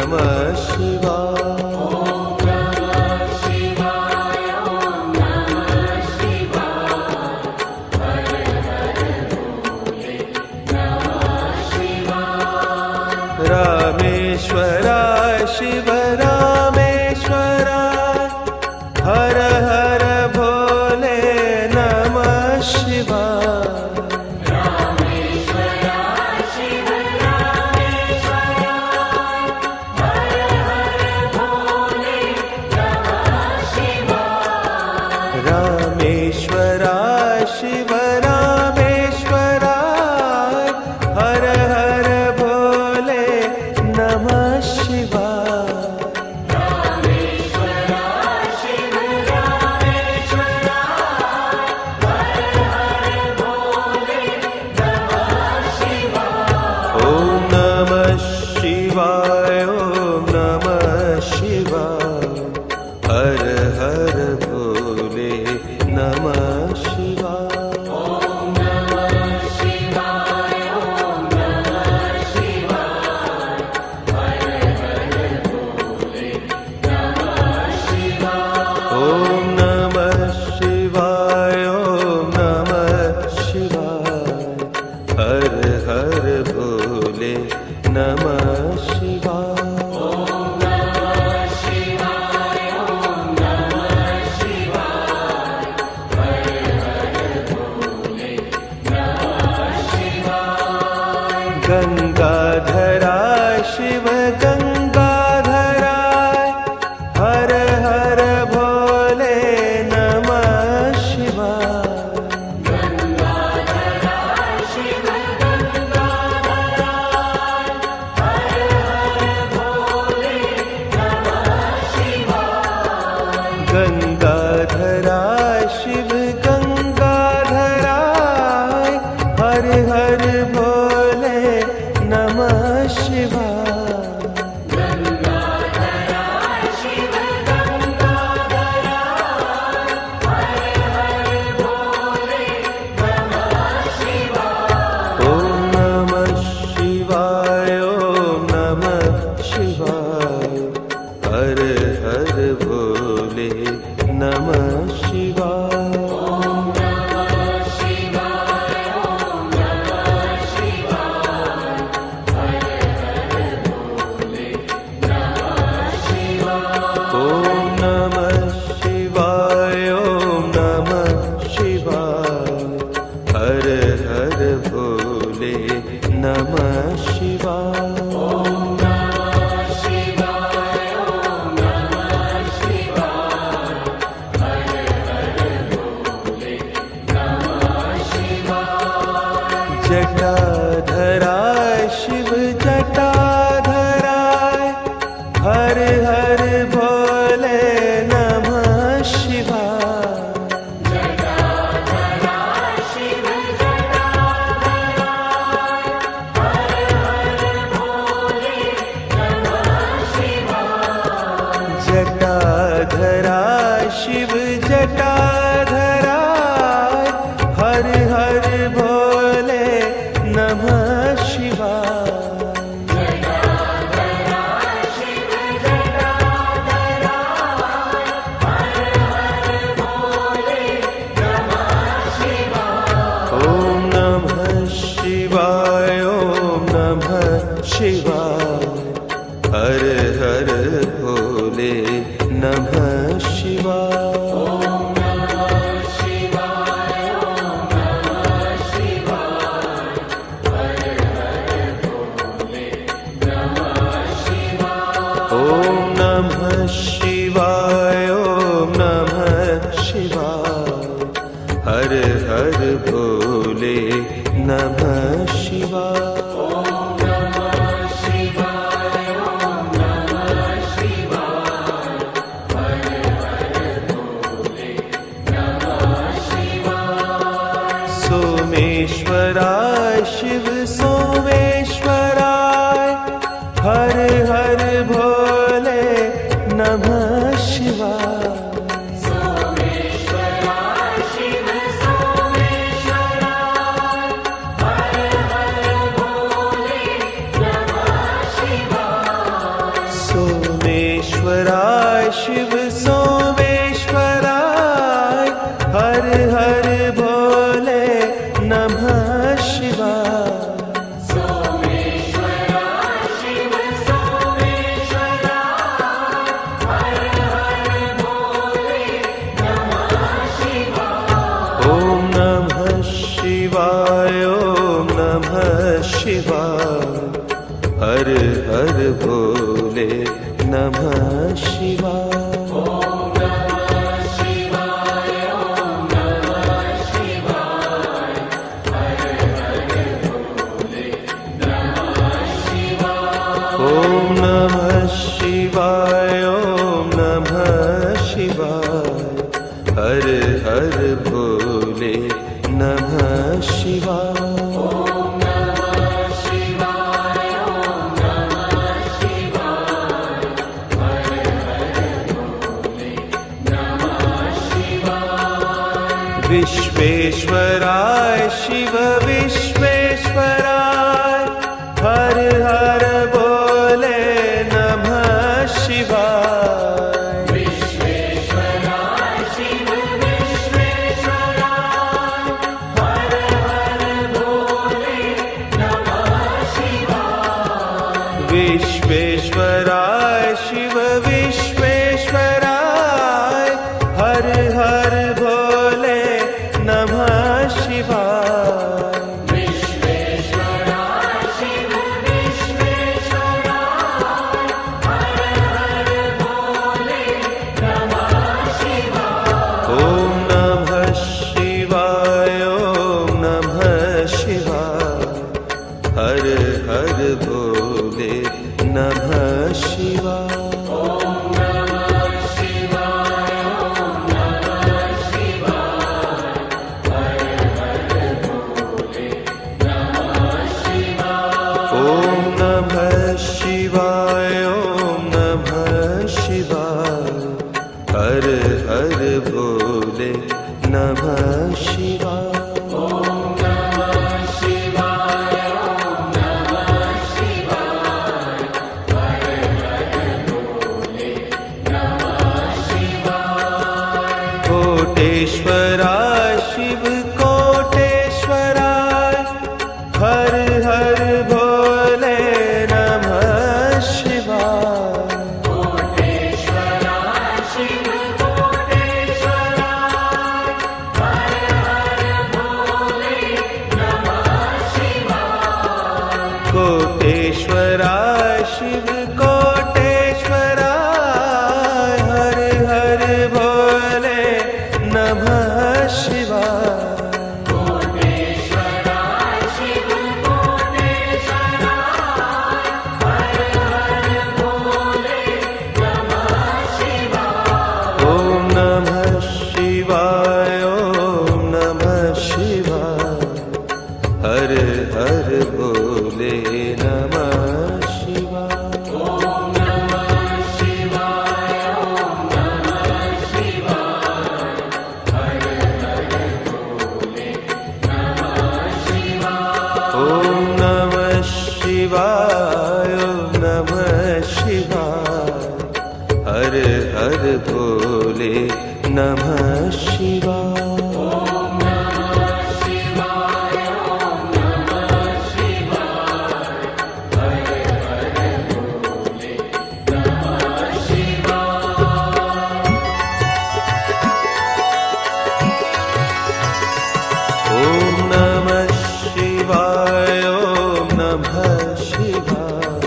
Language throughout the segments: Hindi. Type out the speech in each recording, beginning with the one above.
नमः शिवाय। रामेश्वराय शिव रामेश्वराय, हर हर भोले नमः शिवाय। रामेश्वराय शिव रामेश्वराय, हर हर भोले नमः शिवाय। रामेश्वराय शिव रामेश्वराय, हर हर भोले नमः शिवाय। रामेश्वराय शिव रामेश्वराय, हर हर भोले नमः शिवाय। ओम नमः शिवाय, ओम नमः शिवाय, हर हर भोले नमः शिवाय। ओम नमः शिवाय, ओम नमः शिवाय, हर हर भोले नमः शिवाय। ओम नमः शिवाय, ओम नमः शिवाय, हर हर भोले नमः शिवाय। ओम नमः शिवाय, ओम नमः शिवाय, हर हर भोले नमः शिवाय। गंगाधराय शिव गंगाधराय, हर हर भोले नमः शिवाय। गंगाधराय शिव गंगाधराय, हर हर भोले नमः शिवाय। गंगाधराय शिव गंगाधराय, हर हर भोले नमः शिवाय। गंगाधराय शिव गंगाधराय, हर हर भोले नमः शिवाय। ओम नमः शिवाय, ओम नमः शिवाय, हर हर भोले नमः शिवाय। ओम नमः शिवाय, ओम नमः शिवाय, हर हर भोले नमः शिवाय। ओम नमः शिवाय, ओम नमः शिवाय, हर हर भोले नमः शिवाय। ओम नमः शिवाय, ओम नमः शिवाय, हर हर भोले नमः शिवाय। जटाधराय शिव जटाधराय, हर हर भोले नमः शिवाय। जटाधराय शिव जटाधराय, हर हर भोले नमः शिवाय। जटाधराय शिव जटाधराय, हर हर भोले नमः शिवाय। जटाधराय शिव जटाधराय, हर हर भोले नमः शिवाय। ओम नमः शिवाय, ओम नमः शिवाय, हर हर भोले नमः शिवाय। ओम नमः शिवाय, ओम नमः शिवाय, हर हर भोले नमः शिवाय। ओम नमः शिवाय, ओम नमः शिवाय, हर हर भोले नमः शिवाय। ओम नमः शिवाय, ओम नमः शिवाय, हर हर विश्वेश्वराय शिव सोमेश्वराय हर हर भोले नमः शिवाय। ओम नमः शिवाय ओम नमः शिवाय हर हर भोले नमः शिवाय। ओम नमः शिवाय ओम नमः शिवाय हर हर भोले नमः शिवाय। विश्वेश्वराय शिव विश्वेश्वराय हर हर भोले नमः शिवाय। विश्वेश्वराय शिव विश्वेश्वराय हर हर भोले नमः शिवाय। विश्वेश्वराय शिव विश्वेश्वराय हर हर भोले नमः शिवाय। विश्वेश्वराय शिव विश्वेश्वराय हर हर भोले नमः शिवाय। ओम नमः शिवाय ओम नमः शिवाय हर हर भोले नमः शिवाय। ओम नमः शिवाय ओम नमः शिवाय हर हर भोले नमः शिवाय। कोटेश्वराय शिव कोटेश्वराय हर हर भोले नमः शिवाय। कोटेश्वराय शिव कोटेश्वराय हर हर भोले नमः शिवाय। कोटेश्वराय शिव कोटेश्वराय हर हर भोले नमः शिवाय। कोटेश्वराय शिव कोटेश्वराय हर हर भोले नमः शिवाय। ओम नमः शिवाय ओम नमः शिवाय हर हर भोले नमः शिवाय। ओम नमः शिवाय ओम नमः शिवाय हर हर भोले नमः शिवाय। ओम नमः शिवाय ओम नमः शिवाय हर हर भोले नमः शिवाय। ओम नमः शिवाय ओम नमः शिवाय हर हर भोले नमः शिवाय। ओम नमः शिवाय ओम नमः शिवाय हर हर भोले नमः शिवाय। ओम नमः शिवाय ओम नमः शिवाय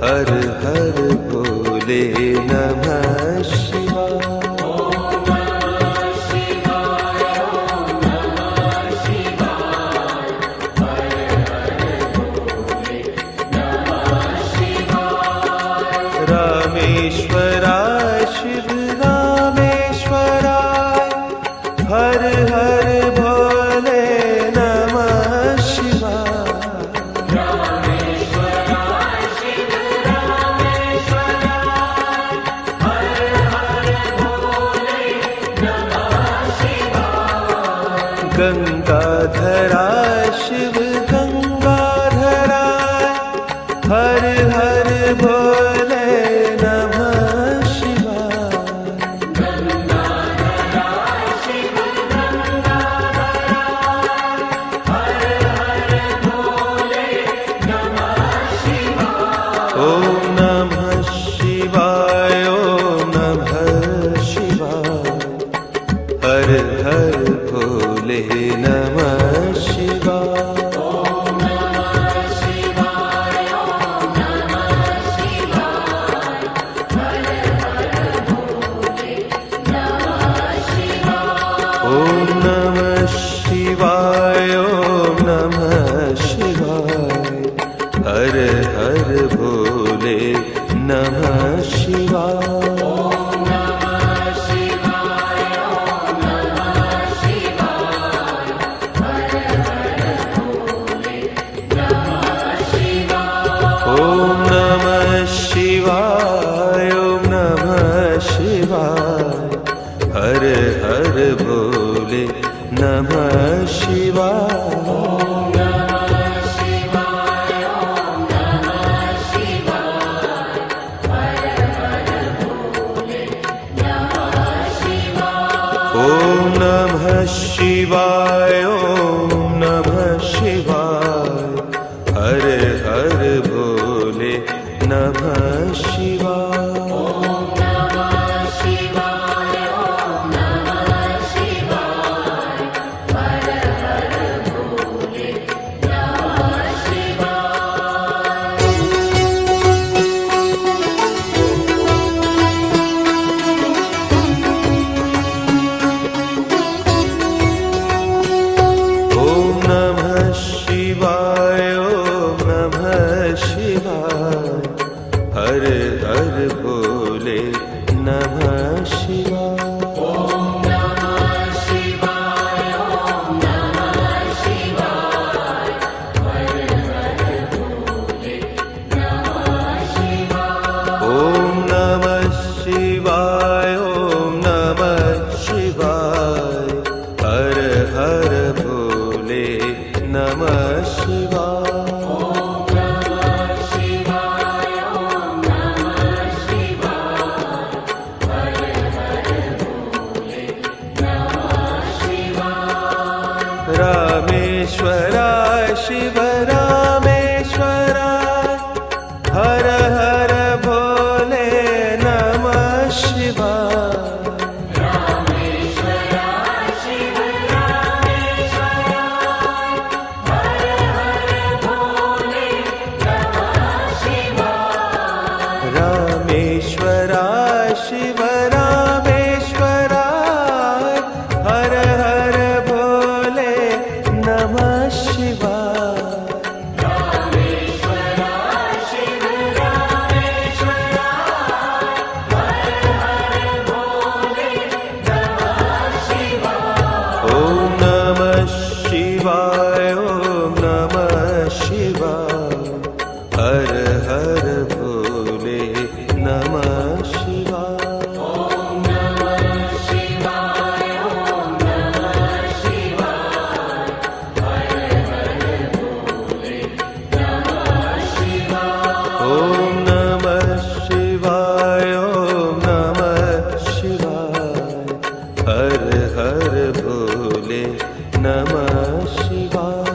हर हर भोले नमः शिवाय। रामेश्वराय शिव रामेश्वराय हर हर भोले नमः शिवाय। रामेश्वराय शिव रामेश्वराय हर हर भोले नमः शिवाय। गंगाधराय शिव गंगाधराय हर हर भोले नमः हर भोले नमः शिवाय। ओम नमः शिवाय, ओम नमः शिवाय, हर हर भोले नमः शिवाय। ओम नमः शिवाय, ओम नमः शिवाय, हर हर भोले नमः शिवाय। ओम नमः शिवाय, ओम नमः शिवाय, हर हर भोले नमः शिवाय। ओम नमः शिवाय, ओम नमः शिवाय, हर हर भोले नमः शिवाय। रामेश्वराय शिव रामेश्वराय, हर हर भोले नमः शिवाय। रामेश्वराय शिव रामेश्वराय, हर हर भोले नमः शिवाय। ओम नमः शिवाय, ओम नमः शिवाय, हर हर भोले नमः शिवाय। ओम नमः शिवाय, ओम नमः शिवाय, हर हर भोले नमः शिवाय।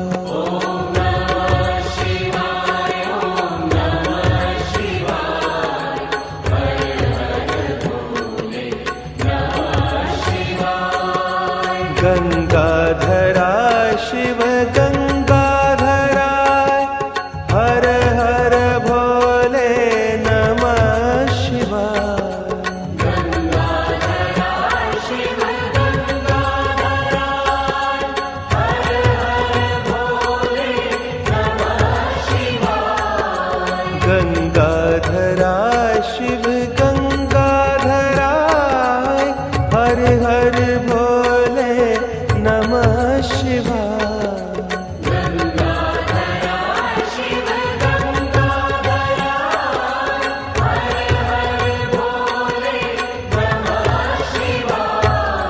गंगाधराय शिव गंगाधराय, हर हर भोले नमः शिवाय। गंगाधराय शिव गंगाधराय, हर हर भोले नमः शिवाय।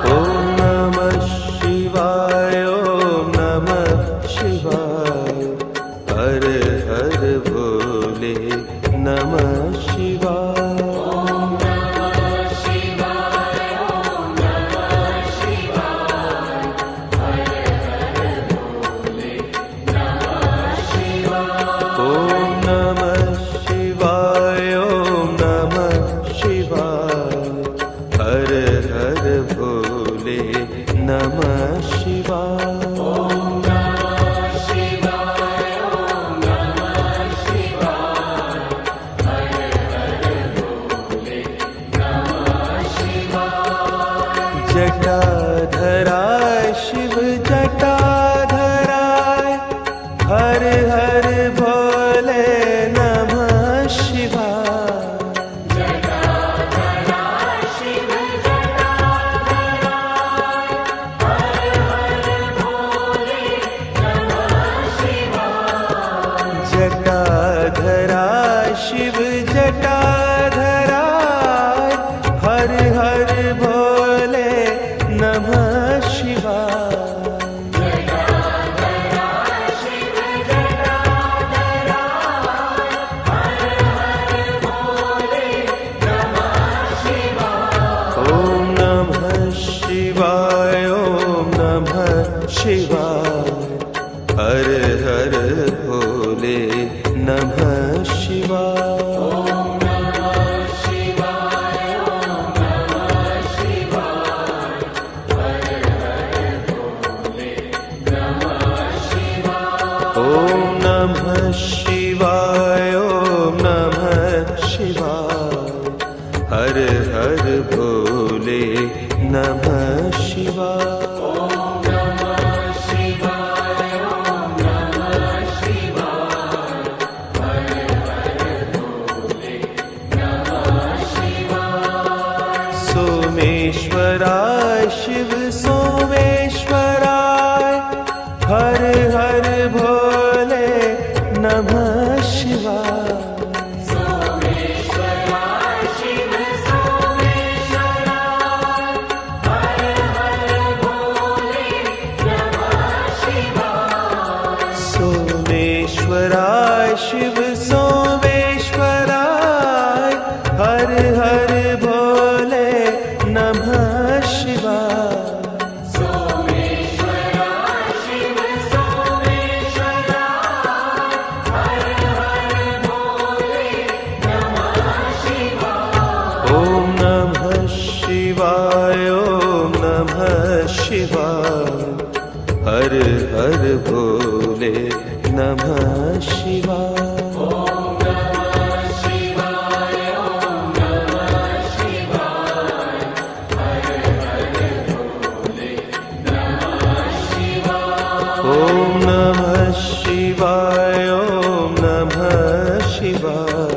ओम नमः शिवाय, ओम नमः शिवाय, हर हर भोले नमः शिवाय। ओम नमः शिवाय, ओम नमः शिवाय, हर हर भोले नमः शिवाय। जटाधराय शिव जटाधराय, हर हर भोले नमः नमः शिवाय। सोमेश्वराय शिव सोमेश्वराय, हर हर भोले नमः शिवाय। सोमेश्वराय शिव सोमेश्वराय, हर हर भोले नमः शिवाय। सोमेश्वराय शिव सोमेश्वराय, हर हर भोले नमः शिवाय। सोमेश्वराय शिव सोमेश्वराय, हर हर भोले नमः शिवाय। ओम नमः शिवाय, ओम नमः शिवाय, हर हर भोले नमः शिवाय। ओम नमः शिवाय, ओम नमः शिवाय,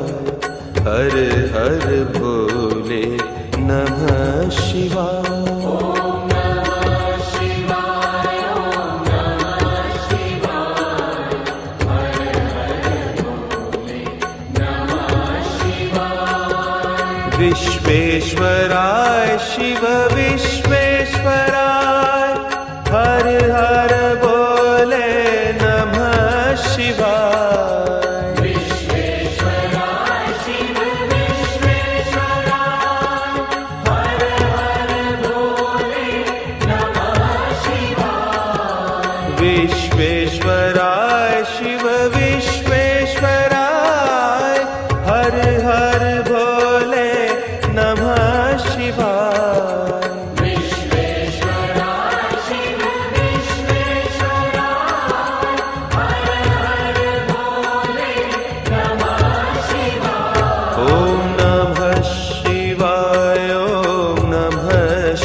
हर हर भोले नमः शिवाय। विश्वेश्वराय शिव विश्वेश्वराय, हर हर भोले नमः शिवाय। विश्वेश्वराय शिव विश्वेश्वराय, हर हर भोले नमः शिवाय। विश्वेश्वराय शिव विश्वेश्वराय, हर हर भोले नमः शिवाय। विश्वेश्वराय शिव विश्वेश्वराय, हर हर भोले नमः शिवाय। ओम नमः शिवाय, ओम नमः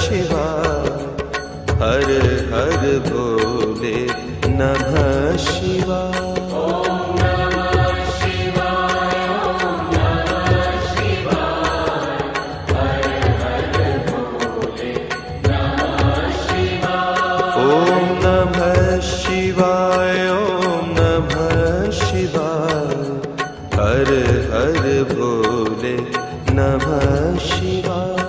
शिवाय, हर हर भोले नमः शिवाय। ओम नमः शिवाय, ओम नमः शिवाय, हर हर भोले नमः शिवाय।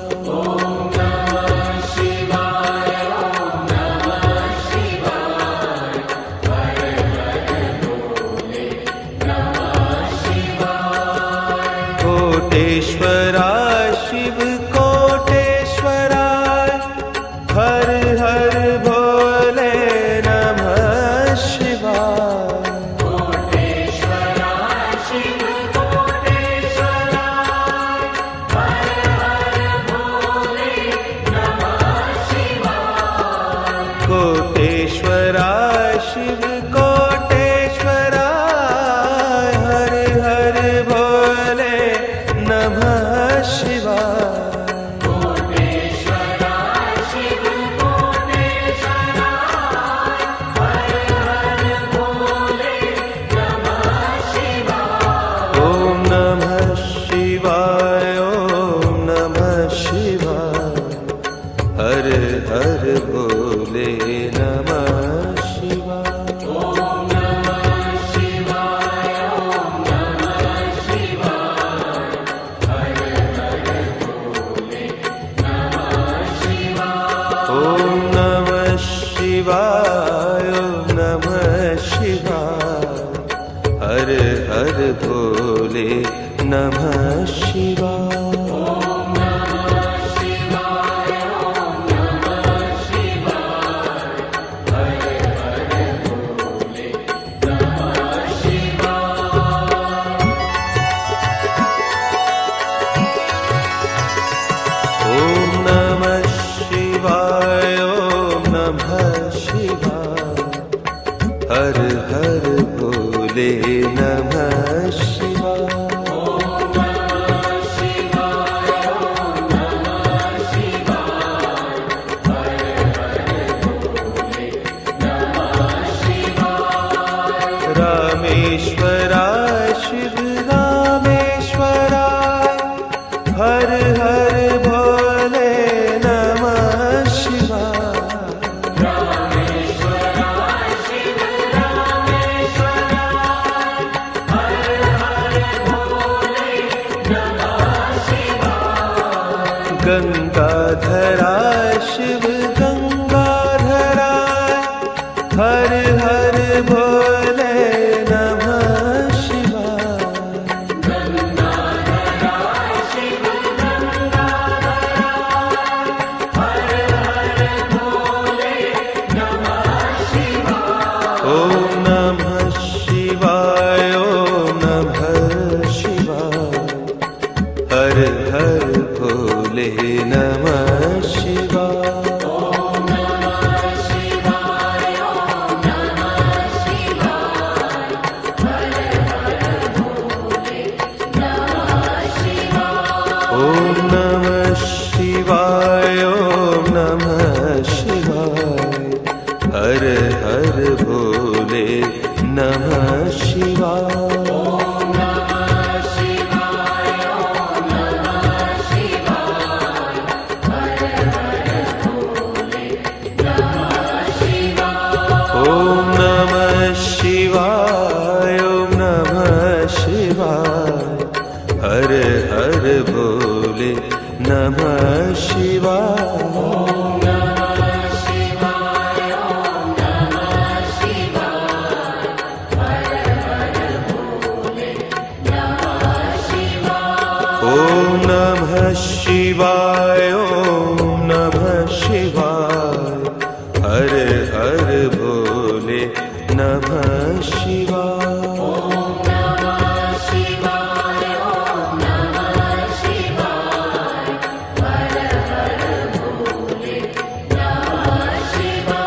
कोटेश्वराय शिव कोटेश्वराय, हर हर भोले नमः शिवाय। कोटेश्वराय शिव कोटेश्वराय, हर हर भोले नमः शिवाय। कोटेश्वराय शिव कोटेश्वराय, हर हर भोले नमः शिवाय। कोटेश्वराय शिव कोटेश्वराय, हर हर भोले नमः शिवाय। ओम नमः शिवाय, ओम नमः शिवाय, हर हर भोले नमः शिवाय। ओम नमः शिवाय, ओम नमः शिवाय, हर हर भोले नमः शिवाय। ओम नमः शिवाय, ओम नमः शिवाय, हर हर भोले नमः शिवाय। ओम नमः शिवाय, ओम नमः शिवाय, हर हर भोले नमः शिवाय। ओम नमः शिवाय, ओम नमः शिवाय, हर हर भोले नमः शिवाय। ओम नमः शिवाय, गंगाधरा शिव गंगाधरा हर हर भोले नमः शिवाय। गंगाधरा शिव गंगाधरा हर हर भोले नमः शिवाय। ओम नमः शिवाय ओम नमः शिवाय हर हर भोले नमः शिवाय। ओम नमः शिवाय ओम नमः शिवाय हर हर भोले नमः शिवाय। ओम नमः शिवाय ओम नमः शिवाय हर हर भोले नमः शिवाय। ओम नमः शिवाय ओम नमः शिवाय हर हर भोले नमः शिवाय। ओम नमः शिवाय ओम नमः शिवाय हर हर भोले नमः शिवाय। ओम नमः शिवाय ओम नमः शिवाय हर हर भोले नमः शिवाय। ओम नमः शिवाय ओम नमः शिवाय हर हर भोले नमः शिवाय।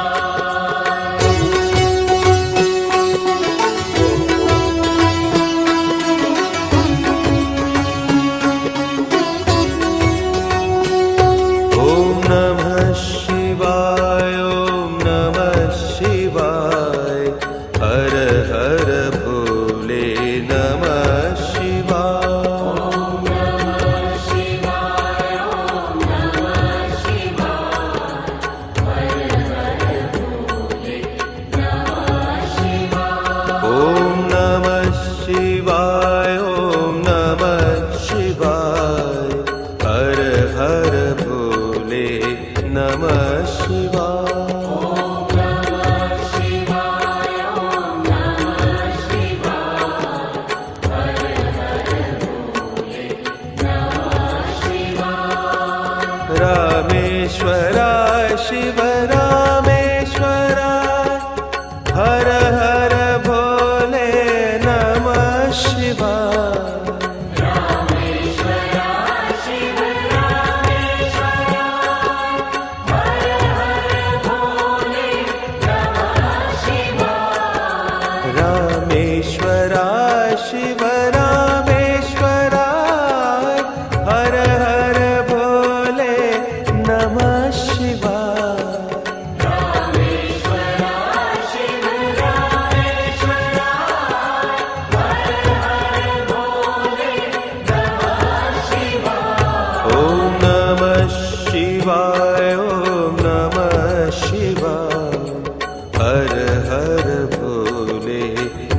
ओम नमः शिवाय ओम नमः शिवाय हर हर भोले नमः शिवाय। ओम नमः शिवाय ओम नमः शिवाय हर हर भोले नमः शिवाय। ओम नमः शिवाय ओम नमः शिवाय हर हर भोले नमः शिवाय। ओम नमः शिवाय ओम नमः शिवाय हर हर भोले नमः शिवाय। रामेश्वरा शिव रामेश्वरा हर हर भोले नमः शिवाय। रामेश्वरा शिव रामेश्वरा हर हर भोले नमः शिवाय। रामेश्वरा शिव रामेश्वरा हर हर भोले नमः शिवाय। रामेश्वरा शिव रामेश्वरा हर हर भोले नमः शिवाय। ओम नमः शिवाय ओम नमः शिवाय हर हर भोले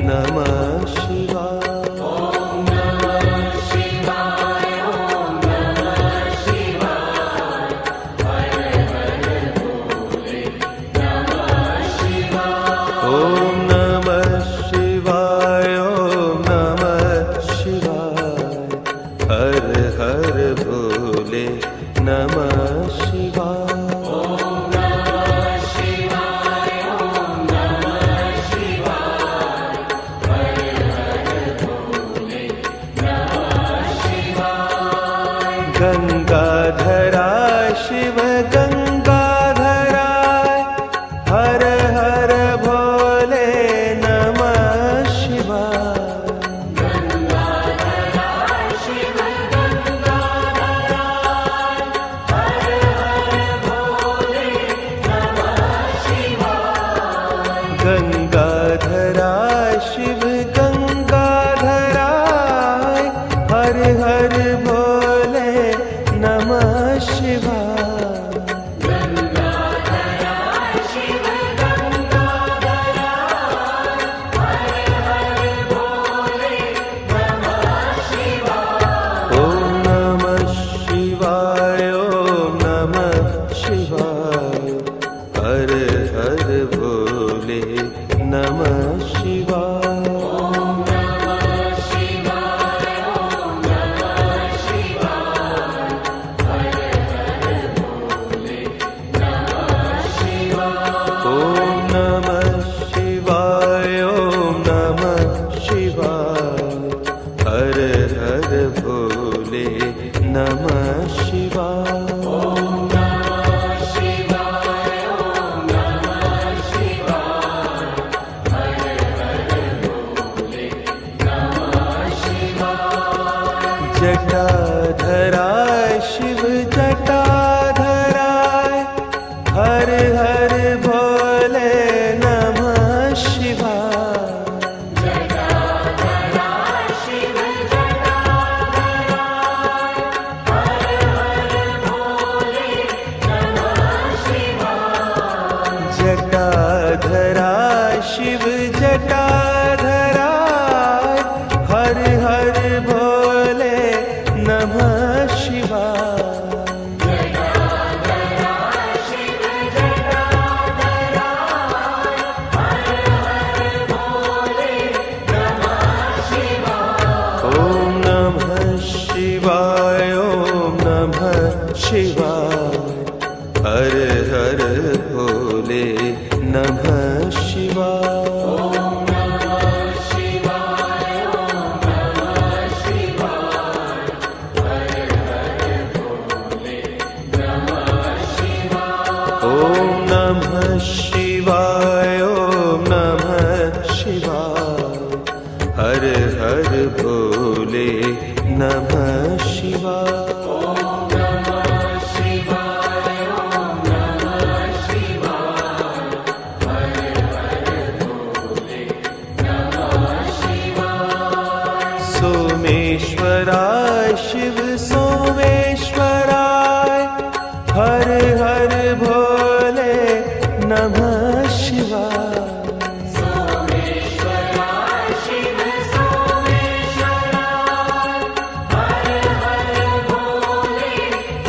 नमः शिवाय। ओम नमः शिवाय ओम नमः शिवाय हर हर भोले नमः शिवाय। ओम नमः शिवाय ओम नमः शिवाय हर हर भोले नमः शिवाय। ओम नमः शिवाय ओम नमः शिवाय हर हर भोले नमः शिवाय। गंगाधरा शिव गंगाधरा हर हर भोले नमः शिवाय। गंगाधरा शिव गंगाधरा हर हर भोले नमः शिवाय। गंगाधरा शिव गंगाधरा हर हर भोले नमः शिवाय। गंगाधरा शिव गंगाधरा हर हर भोले नमः शिवाय। ओम नमः शिवाय नमः शिवाय। जटाधराय शिव जटाधराय हर हर भोले नमः शिवाय। जटाधराय शिव जटाधराय हर हर भोले नमः शिवाय। जटाधराय शिव जटाधराय हर हर भोले नमः शिवाय। जटाधराय शिव जटाधराय हर हर भोले नमः शिवाय। ओम नमः शिवाय ओम नमः शिवाय हर हर भोले नमः शिवाय। ओम नमः शिवाय ओम नमः शिवाय हर हर भोले नमः शिवाय। सोमेश्वराय शिव सोमेश्वराय हर हर भोले नमः शिवाय। सोमेश्वराय शिव सोमेश्वराय हर हर भोले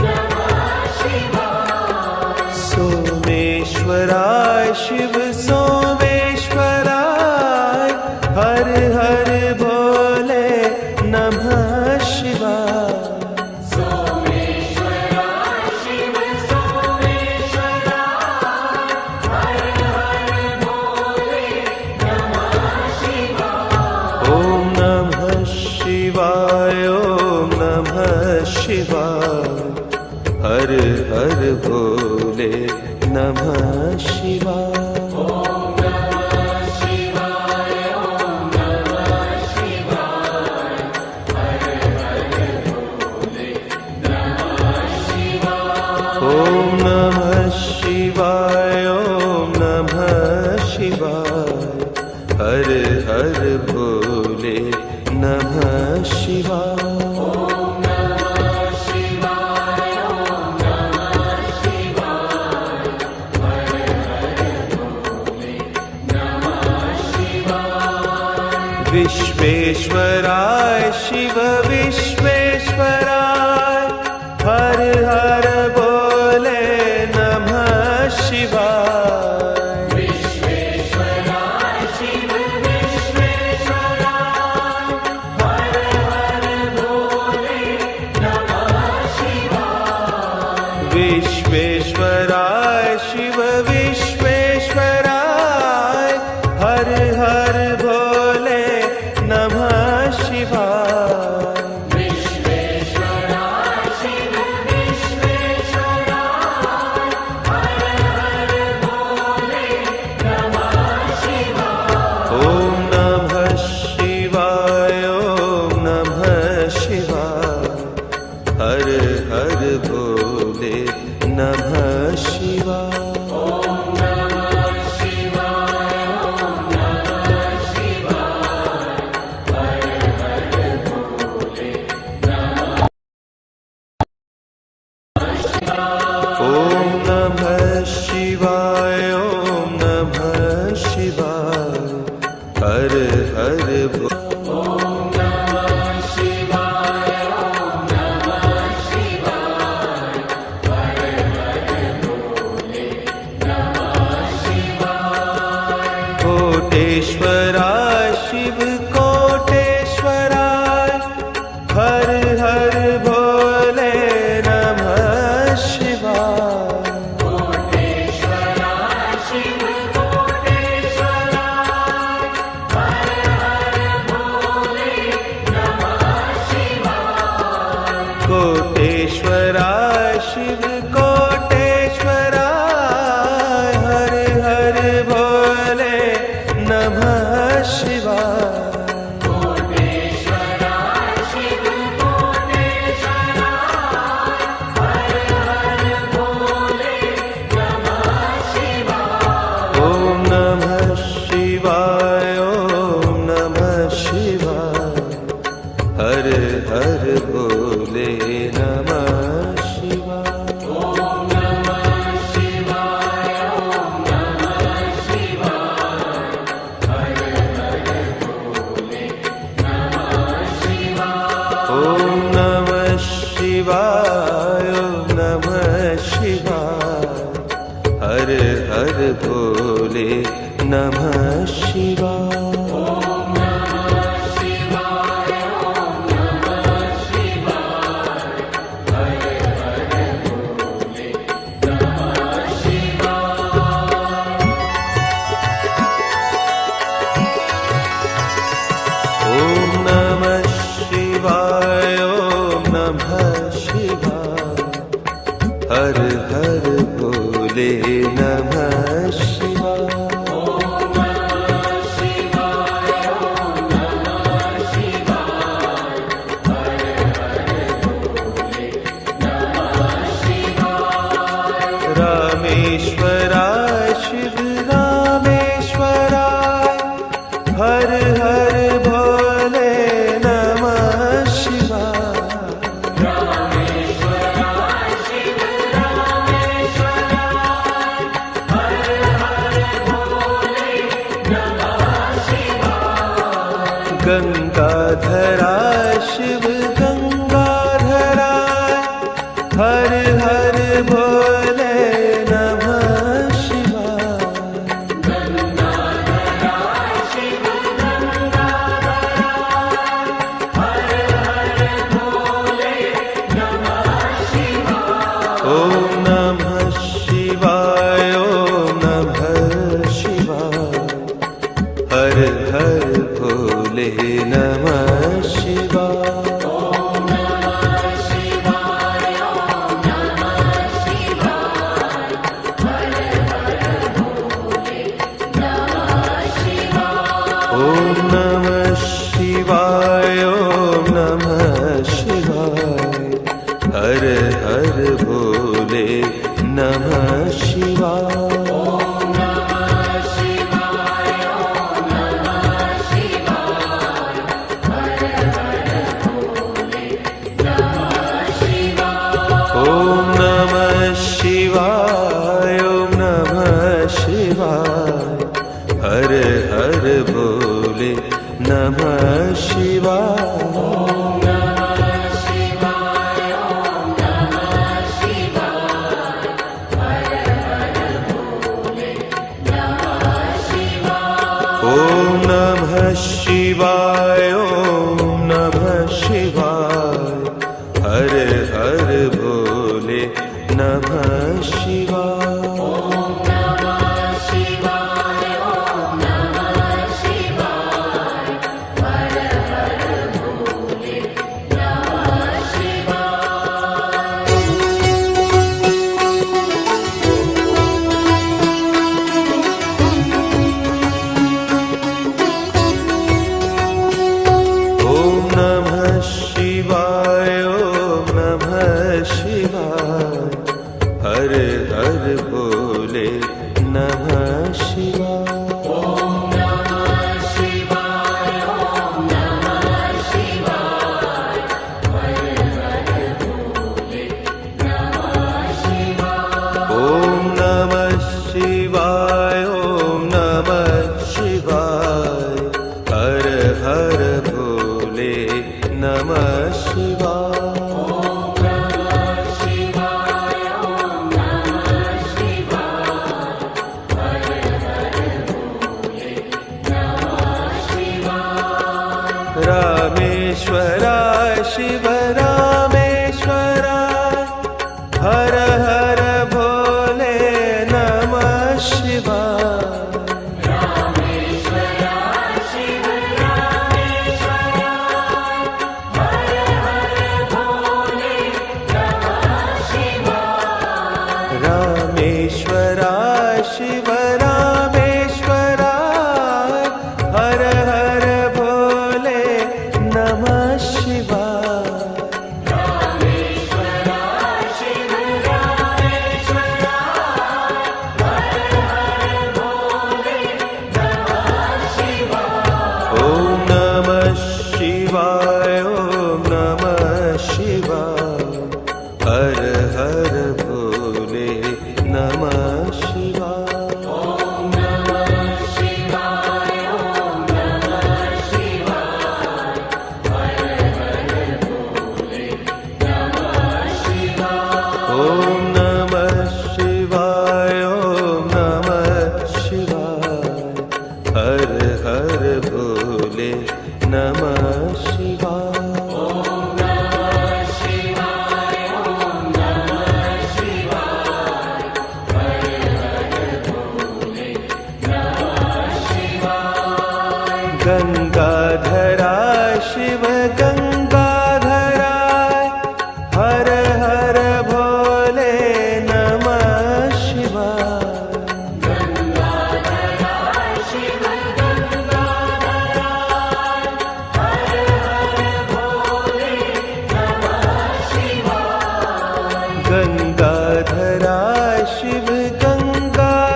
नमः शिवाय। सोमेश्वराय शिव सोमेश्वराय हर हर भोले नमः शिवाय। सोमेश्वराय शिव सोमेश्वराय हर हर भोले नमः शिवाय। ओम नमः शिवाय ओम नमः शिवाय हर हर भोले नमः शिवाय। ओम नमः शिवाय ओम नमः शिवाय हर हर भोले नमः शिवाय। विश्वेश्वराय शिव विश्वेश्वराय हर हर भोले नमः शिवाय। विश्वेश्वराय शिव विश्वेश्वराय हर हर भोले नमः शिवाय। विश्वेश्वराय शिव विश्वेश्वराय हर हर भोले नमः शिवाय। हर भोले नमः शिवाय। ॐ नमः शिवाय ॐ नमः शिवाय हर हर भोले नमः शिवाय। ॐ नमः शिवाय ॐ नमः शिवाय हर हर भोले नमः शिवाय। हर हर भोले नमः शिवाय। ॐ नमः शिवाय ॐ नमः शिवाय हर हर भोले नमः शिवाय। रामेश्वराय शिव रामेश्वराय हर हर भोले नमः शिवाय। गंगाधरा शिव गंगाधरा हर हर भोले नमः शिवाय। गंगाधरा शिव गंगाधरा हर हर भोले नमः शिवाय। ओम नमः शिवाय ओम नमः शिवाय हर हर भोले नमः शिवाय। ॐ नमः शिवाय ॐ नमः शिवाय हर हर भोले नमः शिवाय। ओम नमः शिवाय ओम नमः शिवाय हर हर भोले नमः शिवाय। ओम नमः शिवाय ओम नमः शिवाय हर हर भोले नमः शिवाय। ओम नमः शिवाय ओम नमः शिवाय हर हर भोले नमः शिवाय। ओम नमः शिवाय ओम नमः शिवाय हर हर भोले नमः शिवाय। ओम नमः शिवाय ओम नमः शिवाय हर हर भोले नमः शिवाय। रामेश्वराय शिव रामेश्वराय हर हर भोले नमः शिवाय। रामेश्वराय शिव रामेश्वराय हर हर हर हर भोले नमः शिवाय। गंगाधरा शिव गंगाधराय हर हर भोले नमः शिवाय। गंगाधरा शिव गंगाधराय हर हर भोले नमः शिवाय। गंगाधरा शिव गंगाधराय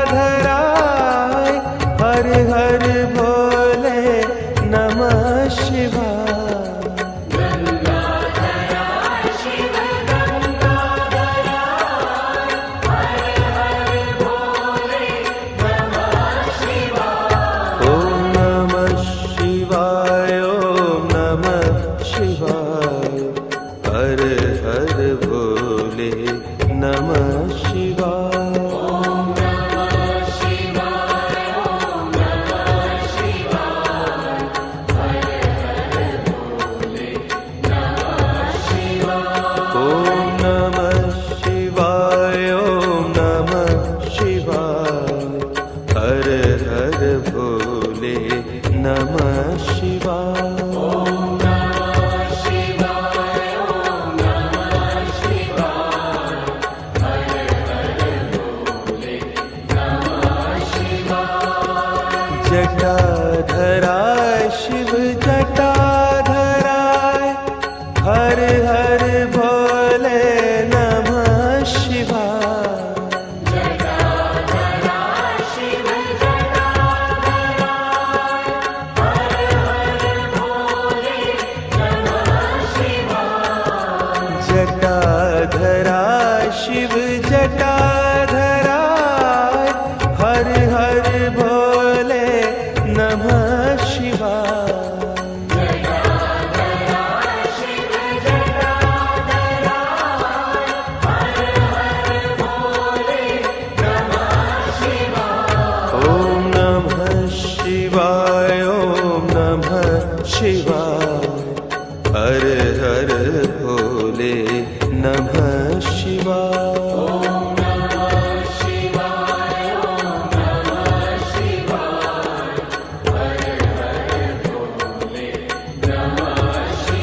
हर हर भोले नमः शिवाय। गंगाधरा शिव गंगाधराय हर हर भोले नमः शिवाय। ओम नमः शिवाय ओम नमः शिवाय हर हर भोले नमः शिवाय। ओम नमः शिवाय ओम नमः शिवाय हर हर भोले नमः शिवाय। ओम नमः शिवाय ओम नमः शिवाय हर हर भोले नमः शिवाय। ओम नमः शिवाय ओम नमः शिवाय हर हर भोले नमः शिवाय। जटाधरा शिव जटाधराय हर हर भोले नमः शिवाय। जटाधरा शिव जटाधराय हर हर भोले नमः शिवाय। जटाधरा शिव जटाधराय हर हर भोले नमः शिवाय। जटाधरा शिव जटाधराय हर हर भोले नमः शिवाय। ओम नमः शिवाय ओम नमः शिवाय हर हर भोले नमः शिवाय। ओम नमः शिवाय ओम नमः शिवाय हर हर भोले नमः शिवाय।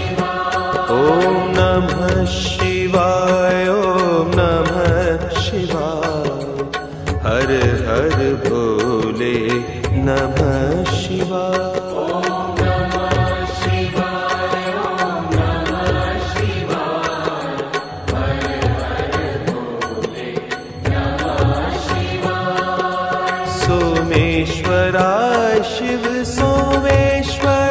ओम नमः शिवाय ओम नमः शिवाय हर हर भोले नमः शिवाय। ओम नमः शिवाय ओम नमः शिवाय हर हर भोले नमः शिवाय। सोमेश्वराय शिव सोमेश्वराय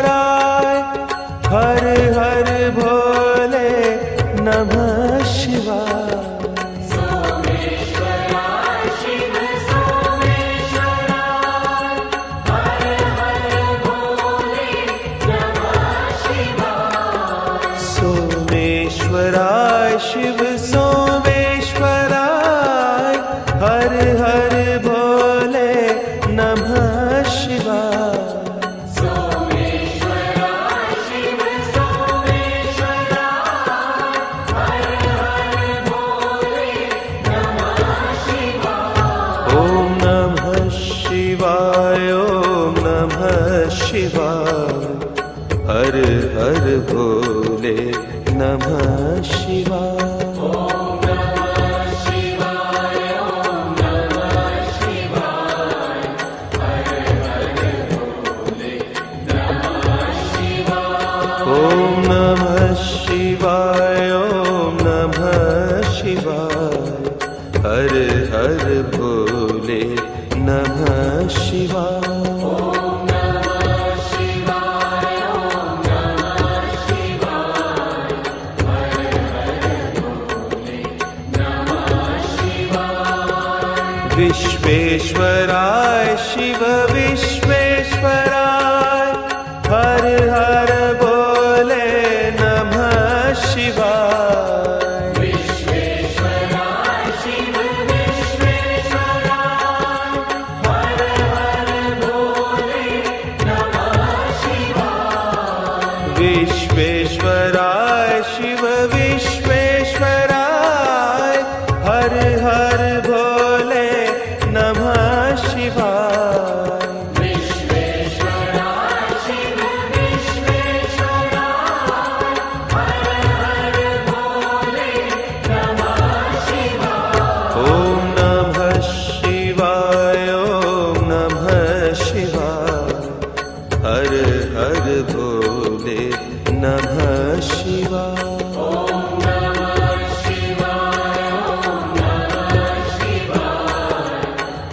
हर हर भोले नमः शिवाय। सोमेश्वराय शिव सोमेश्वराय हर हर भोले नमः शिवाय। सोमेश्वराय शिव सोमेश्वराय हर हर भोले नमः शिवाय। सोमेश्वराय शिव सोमेश्वराय हर हर भोले नमः शिवाय। ओम नमः शिवाय ओम नमः शिवाय हर हर भोले नमः शिवाय। ओम नमः शिवाय ओम नमः शिवाय हर हर भोले नमः शिवाय। ओम नमः शिवाय ओम नमः शिवाय हर हर भोले नमः शिवाय। ओम नमः शिवाय ओम नमः शिवाय हर हर भोले विश्वेश्वराय शिव विश्वेश्वराय हर हर बोले नमः शिवाय। विश्वेश्वराय शिव विश्वेश्वराय हर हर बोले नमः शिवाय। विश्वेश्वराय शिव विश्वेश्वराय हर हर भोले नमः शिवाय। विश्वेश्वराय शिव विश्वेश्वराय हर हर बोले नमः शिवाय। ओम नमः शिवाय ओम नमः शिवाय हर हर भोले नमः शिवाय। ओम नमः शिवाय ओम नमः शिवाय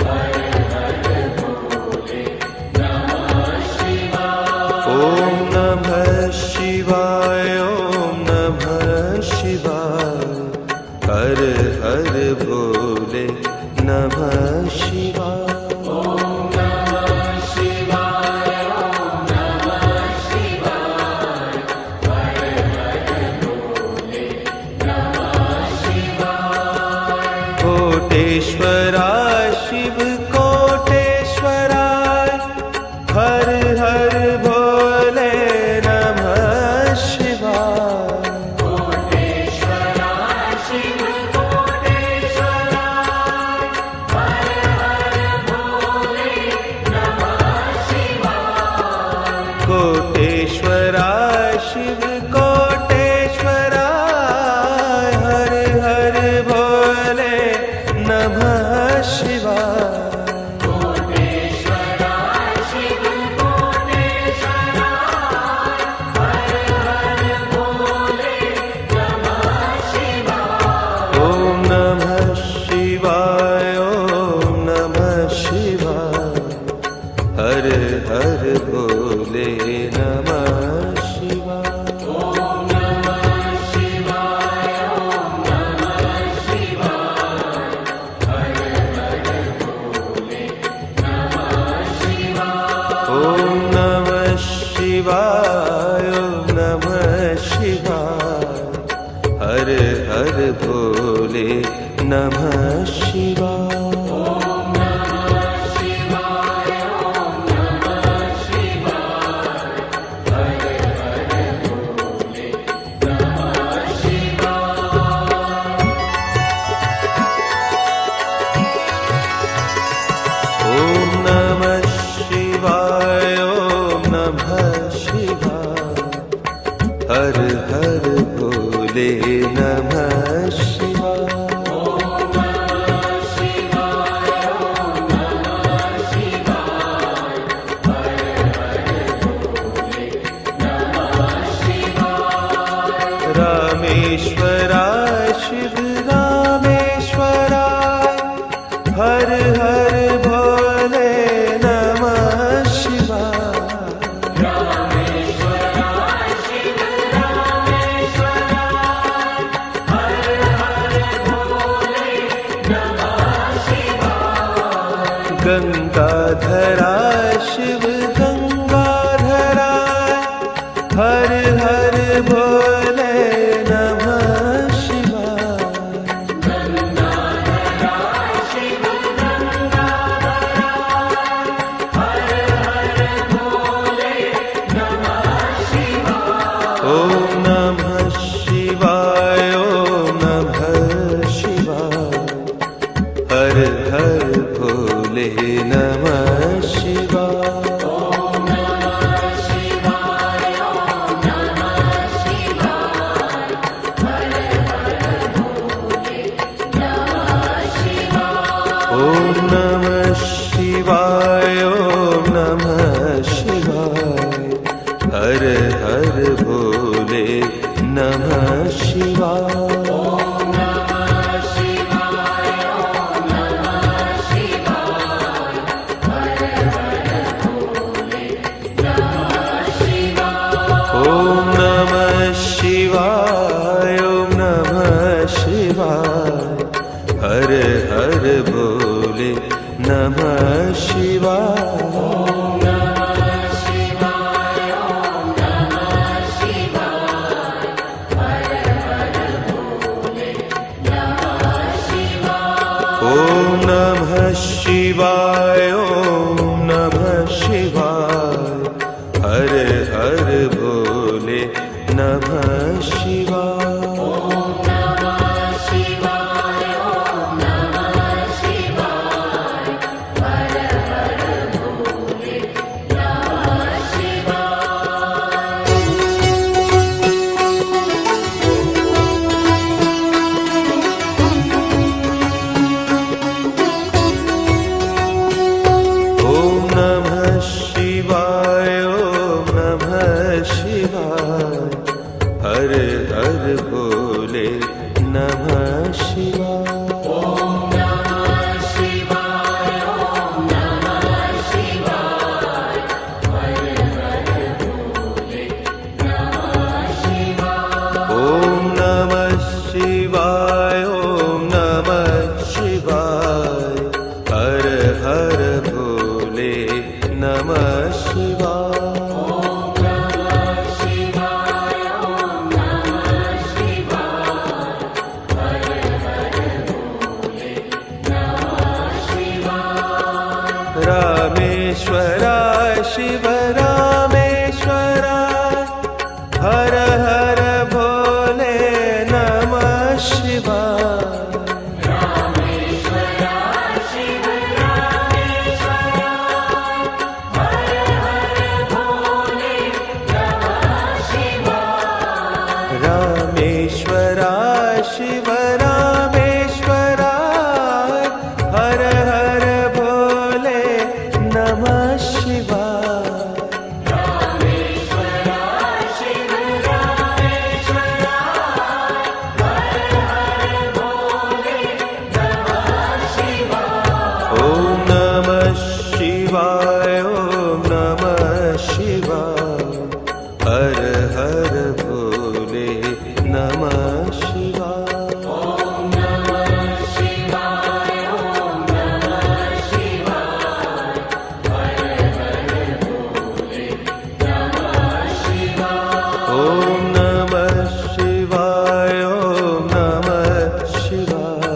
हर हर बोले नमः शिवाय। ओम नमः शिवाय ओम नमः शिवाय हर हर भोले नमः शिवाय। ओम नमः शिवाय ओम नमः शिवाय हर हर बोले नमः शिवाय। कोटेश्वराय शिव कोटेश्वराय हर हर भोले नमः शिवाय। कोटेश्वराय शिव कोटेश्वराय हर हर बोले नमः शिवाय। कोटेश्वराय शिव कोटेश्वराय हर हर भोले नमः शिवाय। कोटेश्वराय शिव कोटेश्वराय हर हर बोले नमः शिवाय। ओम नमः शिवाय ओम नमः शिवाय हर हर भोले नमः शिवाय। ओम नमः शिवाय ओम नमः शिवाय हर हर बोले नमः शिवाय। ओम नमः शिवाय ओम नमः शिवाय हर हर भोले नमः शिवाय। ओम नमः शिवाय ओम नमः शिवाय हर हर बोले नमः शिवाय। ओम नमः शिवाय ओम नमः शिवाय हर हर भोले नमः शिवाय। ओम नमः शिवाय ओम नमः शिवाय हर हर बोले नमः शिवाय। रामेश्वराय शिव रामेश्वराय हर हर भोले नमः शिवाय। रामेश्वराय शिव रामेश्वराय हर हर बोले नमः शिवाय। गंगाधराय शिव गंगाधराय हर हर भोले नमः शिवाय। गंगाधराय शिव गंगाधराय हर हर बोले नमः शिवाय। ओम नमः शिवाय ओम नमः शिवाय हर हर भोले नमः शिवाय। नमः शिवाय। ॐ नमः शिवाय, ॐ नमः शिवाय, हर हर भोले नमः शिवाय। हर हर भोले नमः शिवाय। ॐ नमः शिवाय, ॐ नमः शिवाय, हर हर भोले नमः शिवाय। ॐ नमः शिवाय, ॐ नमः शिवाय, हर हर भोले नमः शिवाय। रामेश्वराय शिव रामेश्वराय, हर हर भोले नमः शिवाय। रामेश्वराय शिव रामेश्वराय, हर हर भोले नमः शिवाय। रामेश्वराय शिव रामेश्वराय, हर हर भोले नमः शिवाय। रामेश्वराय शिव रामेश्वराय, हर हर भोले नमः शिवाय। ॐ नमः शिवाय, ॐ नमः शिवाय, हर हर भोले नमः शिवाय। ॐ नमः शिवाय, ॐ नमः शिवाय, हर हर भोले नमः शिवाय। ॐ नमः शिवाय, ॐ नमः शिवाय,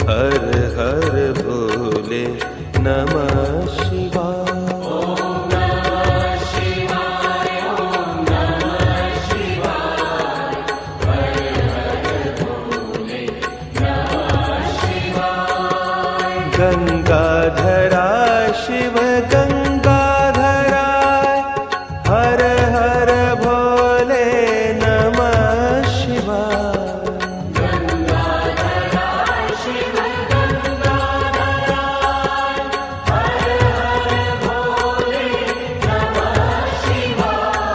हर हर भोले नमः शिवाय। ॐ नमः शिवाय, ॐ नमः शिवाय, हर हर भोले नमः शिवाय। गंगाधराय शिव गंगाधराय, हर हर भोले नमः शिवाय। गंगाधराय शिव गंगाधराय, हर हर भोले नमः शिवाय।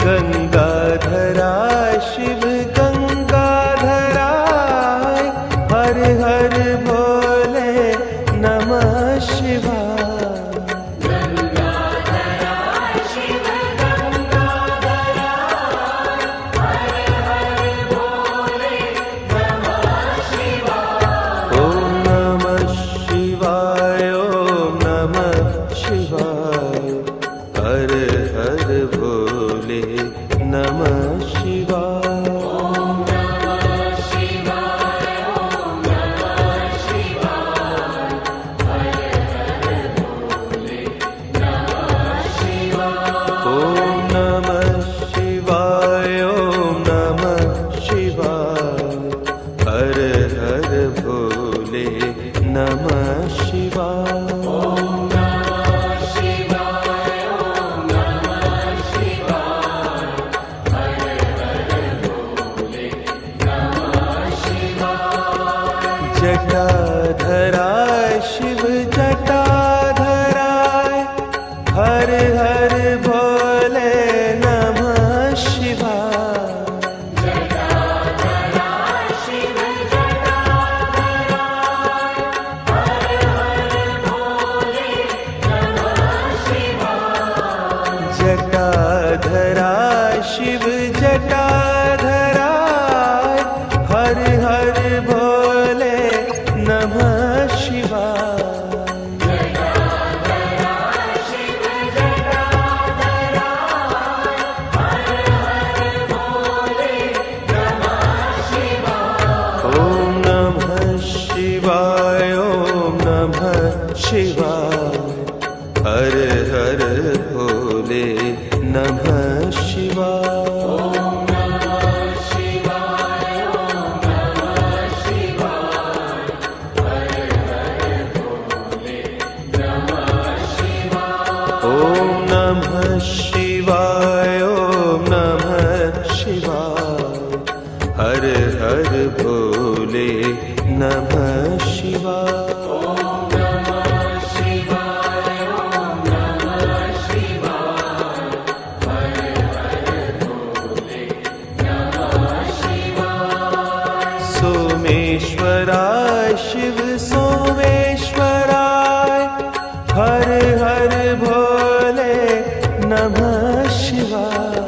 गंगाधराय शिव गंगाधराय, हर हर भोले नमः शिवाय। गंगाधराय शिव गंगाधराय, हर हर भोले नमः शिवाय। ॐ नमः शिवाय, ॐ नमः शिवाय, हर हर भोले नमः शिवाय। ॐ नमः शिवाय, ॐ नमः शिवाय, हर हर भोले नमः शिवाय। ॐ नमः शिवाय, ॐ नमः शिवाय, हर हर भोले नमः शिवाय। ॐ नमः शिवाय, ॐ नमः शिवाय, हर हर भोले नमः शिवाय। जटाधराय शिव जटाधराय, हर हर भोले नमः शिवाय। जटाधराय शिव जटाधराय, हर हर भोले नमः शिवाय। जटाधराय शिव जटाधराय, हर हर भोले नमः शिवाय। हर भोले नमः शिवाय। सोमेश्वराय शिव सोमेश्वराय हर हर भोले नमः शिवाय।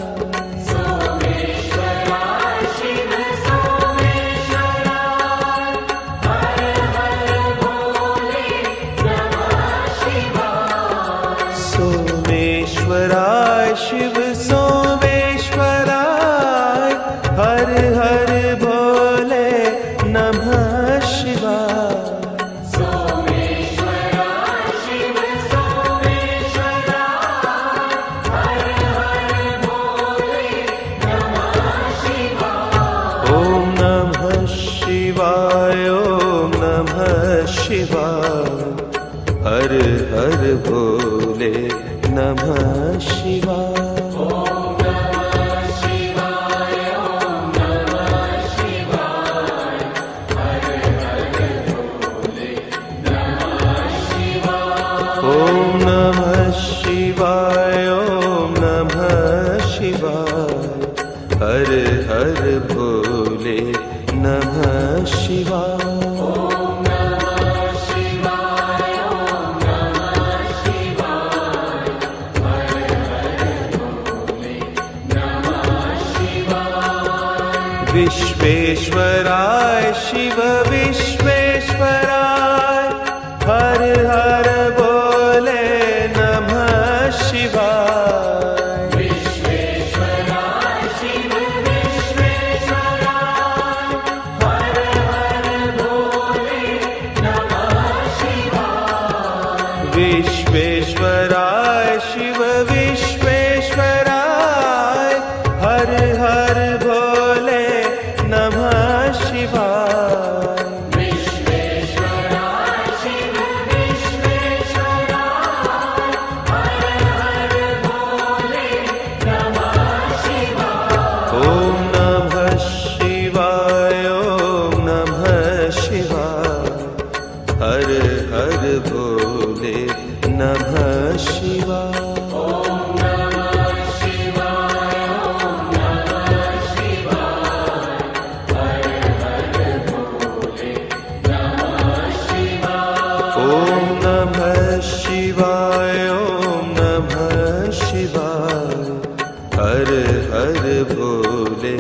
सोमेश्वराय शिव सोमेश्वराय हर हर भोले नमः शिवाय। ओम नमः शिवाय ओम नमः शिवाय हर हर भोले नमः शिवाय। ओम नमः शिवाय ओम नमः शिवाय हर हर भोले नमः शिवाय। विश्वेश्वराय शिव विश्वेश्वराय हर हर भोले नमः शिवाय। विश्वेश्वराय शिव विश्वेश्वराय हर हर भोले नमः शिवाय। विश्वेश्वराय शिव विश्वेश्वराय हर हर भोले नमः शिवाय। विश्वेश्वराय शिव विश्वेश्वराय हर हर भोले नमः शिवाय। ओम नमः शिवाय ओम नमः शिवाय हर हर भोले नमः शिवाय। ओम नमः शिवाय ओम नमः शिवाय हर हर भोले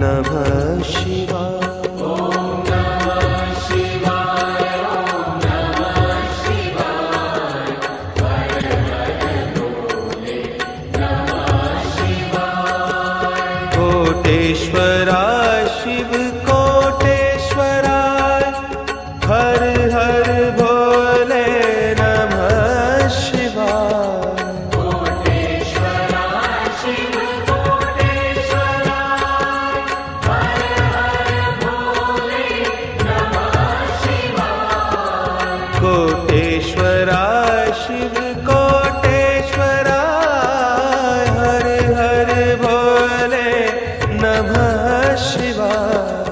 नमः शिवाय। कोटेश्वराय शिव कोटेश्वराय हर हर भोले नमः शिवाय। कोटेश्वराय शिव कोटेश्वराय हर हर भोले नमः शिवाय। कोटेश्वराय शिव कोटेश्वराय हर हर भोले नमः शिवाय।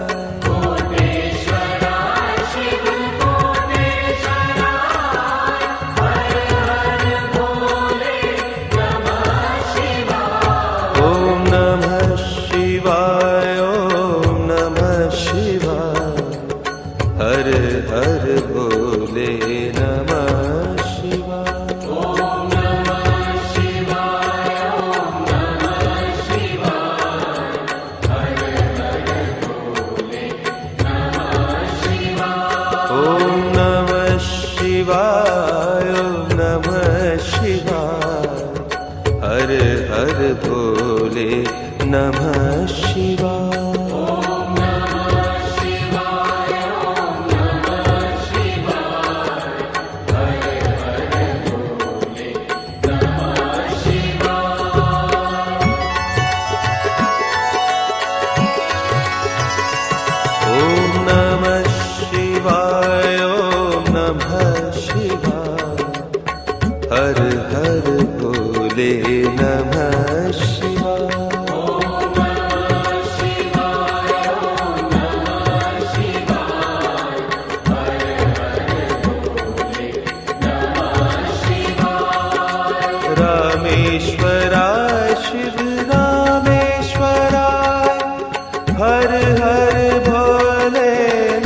हर भोले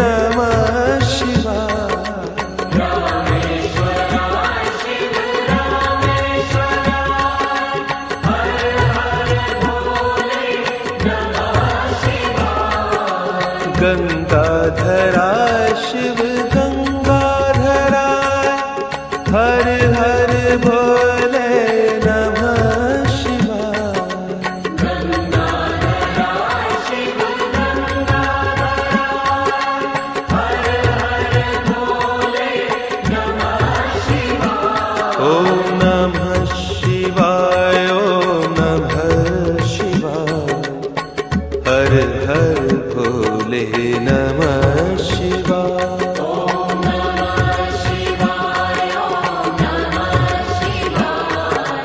नमः शिवाय। रामेश्वराय शिव रामेश्वराय, हर हर भोले नमः शिवाय। गंगाधराय शिव गंगाधराय, हर हर भोले नमः शिवाय। गंगाधराय शिव गंगाधराय, हर हर भोले नमः शिवाय। ओम नमः शिवाय, ओम नमः शिवाय, हर हर भोले नमः शिवाय। ओम नमः शिवाय, ओम नमः शिवाय,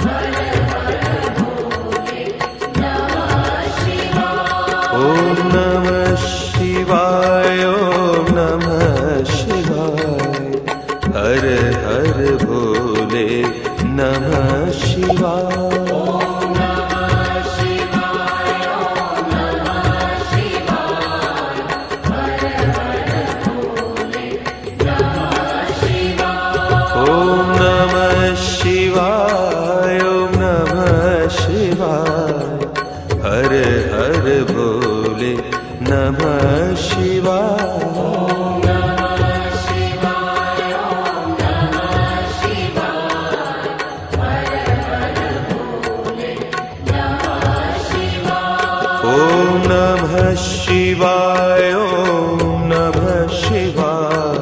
हर हर भोले नमः शिवाय। ओम नमः शिवाय, ओम नमः शिवाय, हर हर भोले नमः शिवाय। ओम नमः शिवाय, ओम नमः शिवाय, हर हर भोले नमः शिवाय। ओम नमः शिवाय, ओम नमः शिवाय, हर हर भोले नमः शिवाय। ओम नमः शिवाय, ओम नमः शिवाय, हर हर भोले नमः शिवाय। ओम नमः शिवाय, ओम नमः शिवाय,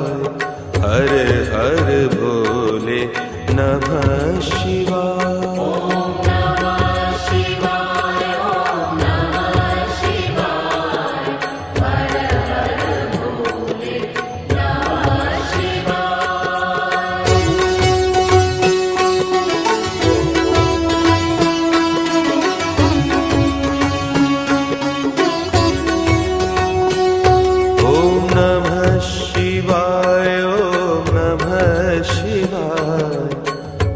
हर हर भोले नमः शिवाय। ओम नमः शिवाय, ओम नमः शिवाय, हर हर भोले नमः शिवाय। ओम नमः शिवाय, ओम नमः शिवाय,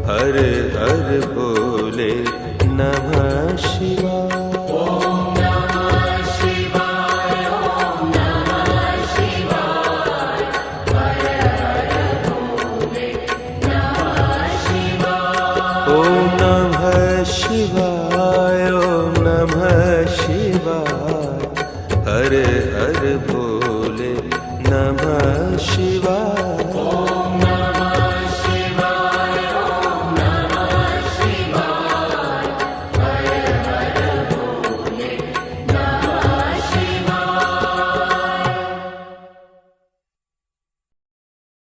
हर हर भोले नमः शिवाय। ओम नमः शिवाय, ओम नमः शिवाय, हर हर भोले नमः शिवाय। ओम नमः शिवाय, ओम नमः शिवाय, हर हर भोले नमः शिवाय।